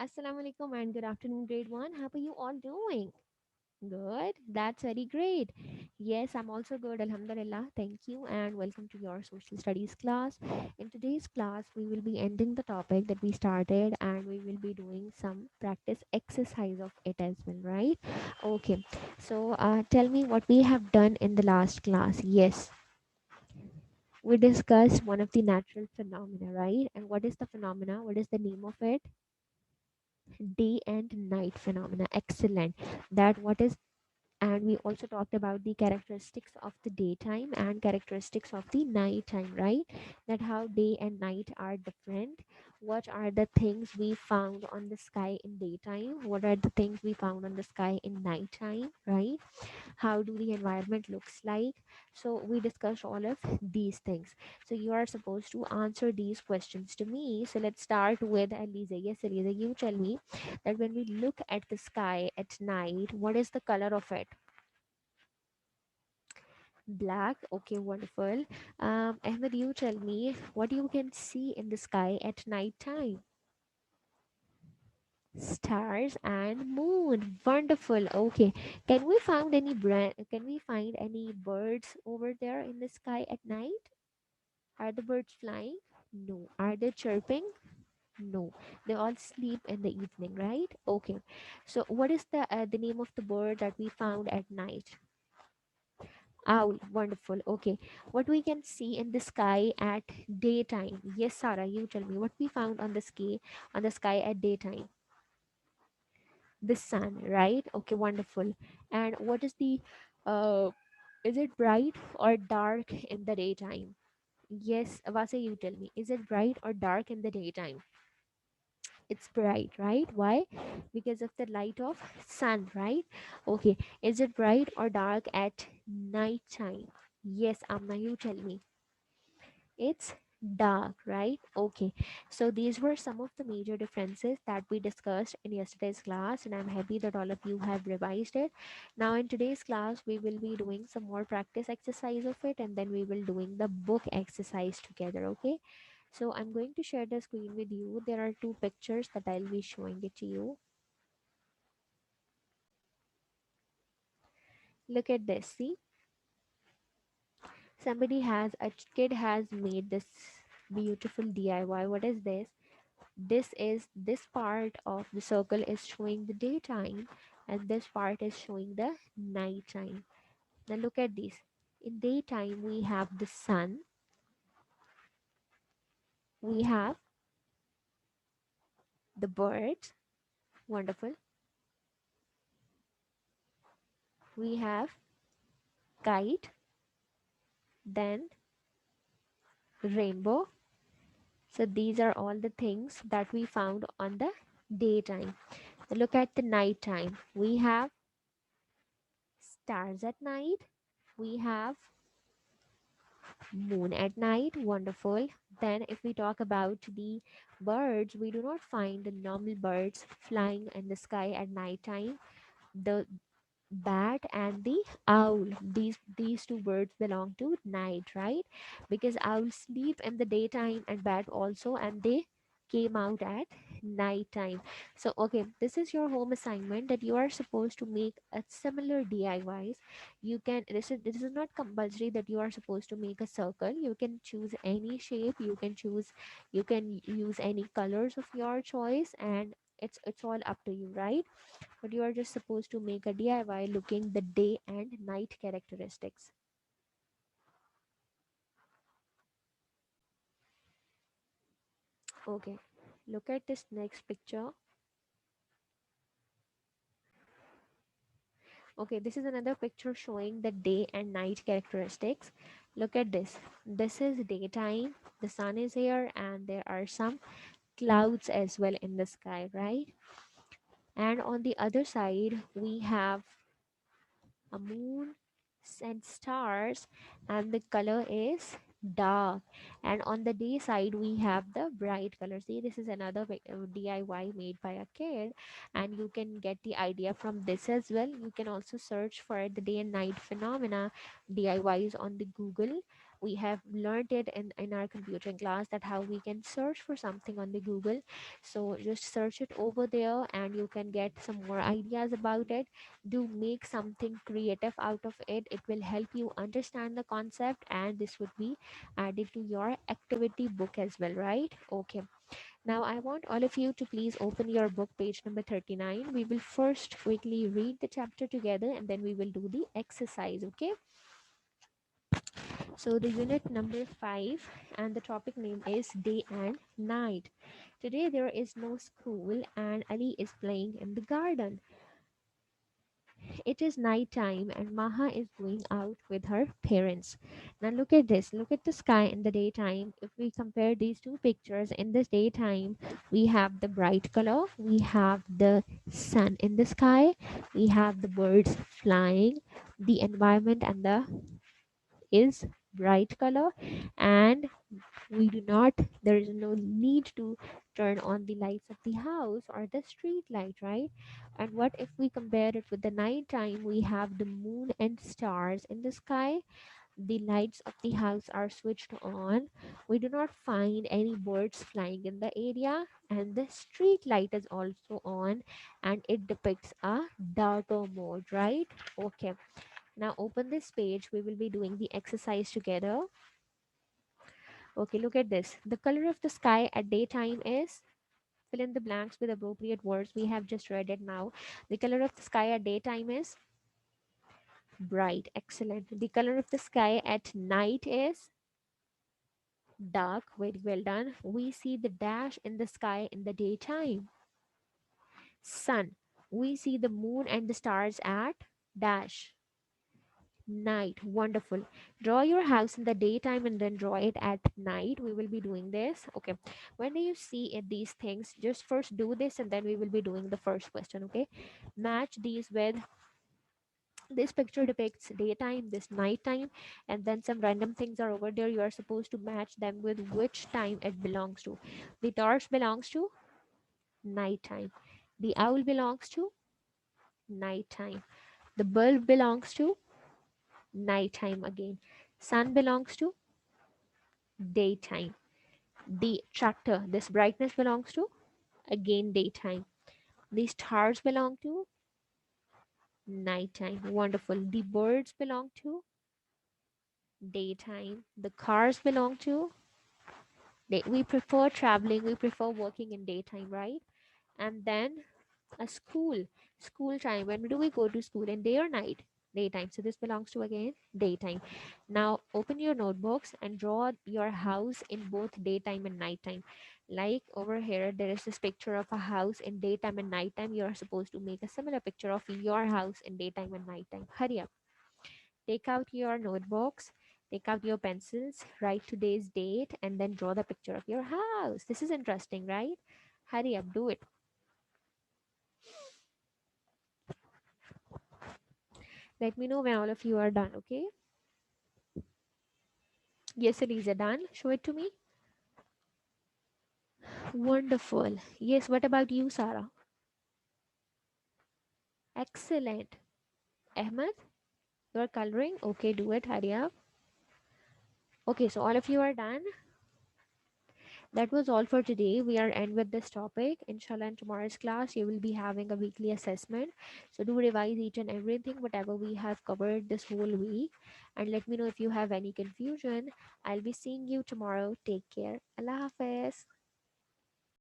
Assalamu alaikum and good afternoon, grade 1. How are you all doing? Good. That's very great. Yes, I'm also good. Alhamdulillah. Thank you and welcome to your social studies class. In today's class, we will be ending the topic that we started and we will be doing some practice exercise of it as well, right? Okay. So, tell me what we have done in the last class. Yes, we discussed one of the natural phenomena, right? And what is the phenomena? What is the name of it? Day and night phenomena. Excellent. That what is, and we also talked about the characteristics of the daytime and characteristics of the nighttime, right? That how day and night are different. What are the things we found on the sky in daytime? What are the things we found on the sky in nighttime, right? How do the environment looks like? So we discussed all of these things. So you are supposed to answer these questions to me. So let's start with Eliza. Yes, Eliza, you tell me that when we look at the sky at night, what is the color of it? Black. Okay, wonderful. Ahmed, you tell me what you can see in the sky at night time. Stars and moon. Wonderful. Okay. Can we find any birds over there in the sky at night? Are the birds flying? No. Are they chirping? No. They all sleep in the evening, right? Okay. So what is the name of the bird that we found at night? Owl. Wonderful. Okay. What we can see in the sky at daytime? Yes, Sarah, you tell me what we found on the sky at daytime. The sun, right? Okay, wonderful. And what is the uh is it bright or dark in the daytime? Yes, Vasa, you tell me. Is it bright or dark in the daytime? It's bright, right? Why? Because of the light of sun, right? Okay. Is it bright or dark at night time? Yes, Amna, you tell me. It's dark, right? Okay. So these were some of the major differences that we discussed in yesterday's class, and I'm happy that all of you have revised it. Now in today's class, we will be doing some more practice exercise of it, and then we will doing the book exercise together, okay? So I'm going to share the screen with you. There are two pictures that I'll be showing it to you. Look at this. See, a kid has made this beautiful DIY. What is this? This part of the circle is showing the daytime and this part is showing the nighttime. Now look at this. In daytime we have the sun, we have the birds, wonderful, we have kite, then rainbow. So these are all the things that we found on the daytime. Now look at the nighttime. We have stars at night, we have moon at night. Wonderful. Then if we talk about the birds, we do not find the normal birds flying in the sky at night time. The bat and the owl, these two birds belong to night, right? Because owls sleep in the daytime and bat also, and they came out at night time. So okay, this is your home assignment that you are supposed to make a similar DIYs. You can, this is not compulsory that you are supposed to make a circle. You can choose any shape, you can use any colors of your choice, and it's all up to you, right? But you are just supposed to make a DIY looking the day and night characteristics. Okay, look at this next picture. Okay, this is another picture showing the day and night characteristics. Look at this. This is daytime, the sun is here, and there are some clouds as well in the sky, right? And on the other side, we have a moon and stars, and the color is dark. And on the day side we have the bright color. See, this is another DIY made by a kid, and you can get the idea from this as well. You can also search for the day and night phenomena DIYs on the Google. We have learned it in our computer class that how we can search for something on the Google. So just search it over there and you can get some more ideas about it. Do make something creative out of it. It will help you understand the concept, and this would be added to your activity book as well, right? Okay. Now I want all of you to please open your book, page number 39. We will first quickly read the chapter together and then we will do the exercise, okay? So the unit number 5 and the topic name is Day and Night. Today there is no school and Ali is playing in the garden. It is night time and Maha is going out with her parents. Now look at this. Look at the sky in the daytime. If we compare these two pictures, in this daytime, we have the bright color, we have the sun in the sky, we have the birds flying, the environment and the is bright color, and we do not there is no need to turn on the lights of the house or the street light, right? And what if we compare it with the night time? We have the moon and stars in the sky, the lights of the house are switched on, we do not find any birds flying in the area, and the street light is also on, and it depicts a darker mode, right? Okay, now open this page. We will be doing the exercise together. Okay, look at this. The color of the sky at daytime is, fill in the blanks with appropriate words. We have just read it now. The color of the sky at daytime is bright. Excellent. The color of the sky at night is dark. Very well done. We see the dash in the sky in the daytime. Sun. We see the moon and the stars at dash night. Wonderful. Draw your house in the daytime and then draw it at night. We will be doing this. Okay, when do you see it, these things, just first do this and then we will be doing the first question. Okay, match these with, this picture depicts daytime, this nighttime, and then some random things are over there. You are supposed to match them with which time it belongs to. The torch belongs to nighttime, the owl belongs to nighttime, the bulb belongs to nighttime again, sun belongs to daytime, the tractor, this brightness belongs to again daytime, the stars belong to nighttime. Wonderful. The birds belong to daytime, the cars belong to day. We prefer traveling, we prefer working in daytime, right? And then a school time, when do we go to school, in day or night? Daytime. So this belongs to again daytime. Now open your notebooks and draw your house in both daytime and nighttime. Like over here there is this picture of a house in daytime and nighttime. You are supposed to make a similar picture of your house in daytime and nighttime. Hurry up, take out your notebooks, take out your pencils, write today's date, and then draw the picture of your house. This is interesting, right? Hurry up, do it. Let me know when all of you are done, okay? Yes, Elisa, done. Show it to me. Wonderful. Yes, what about you, Sarah? Excellent. Ahmed, you are coloring? Okay, do it. Hurry up. Okay, so all of you are done. That was all for today. We are end with this topic. Inshallah, in tomorrow's class, you will be having a weekly assessment. So do revise each and everything, whatever we have covered this whole week. And let me know if you have any confusion. I'll be seeing you tomorrow. Take care. Allah Hafiz.